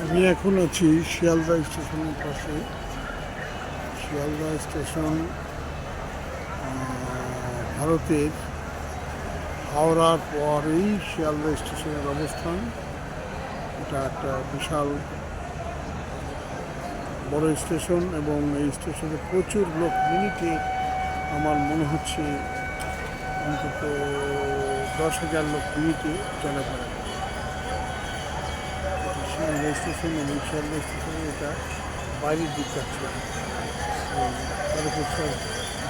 আমি এখন আছি শিয়ালদা স্টেশনের পাশে। শিয়ালদা স্টেশন ভারতের হাওড়ার পরেই শিয়ালদা স্টেশনের অবস্থান। এটা একটা বিশাল বড় স্টেশন এবং এই স্টেশনে প্রচুর লোক মিনিটে আমার মনে হচ্ছে অন্তত 10,000 লোক মিনিটে চলাফেরা করে। শিয়ালদা স্টেশন এবং শিয়ালদা স্টেশনে এটা বাইরের দিক যাচ্ছে তারকেশ্বর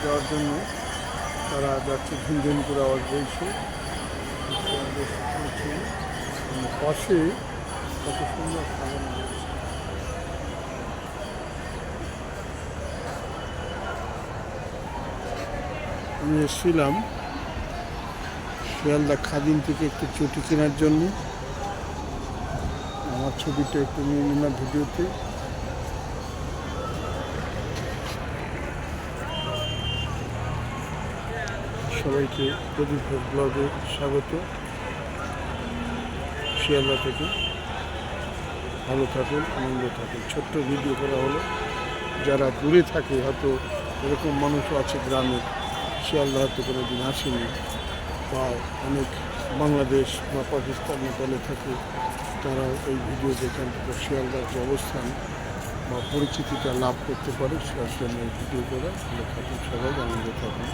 যাওয়ার জন্য। তারা যাচ্ছে ঝুনঝুন করে আওয়াজ বলছে। পাশে কত সুন্দর সাজানো রয়েছে। আমি এসেছিলাম শিয়ালদা খাদিম থেকে একটু চটি কেনার জন্য। আমার ছবিটা একটু নিয়ে নিলাম ভিডিওতে। সবাইকে প্রদীপ ব্লগে স্বাগত শিয়ালদা থেকে। ভালো থাকুন, আনন্দ থাকুন। ছোট্ট ভিডিও করা হলো। যারা দূরে থাকে, হয়তো এরকম মানুষও আছে গ্রামে, শিয়ালদা হয়তো কোনো দিন আসেনি, বা অনেক বাংলাদেশ বা পাকিস্তান নেপালে থাকে, তারা এই ভিডিও দেখে অন্তত শিয়ালদার যে অবস্থান বা পরিচিতিটা লাভ করতে পারে। সেটার জন্য এই ভিডিও করা। ভালো থাকুন, সবাই আনন্দ থাকুন।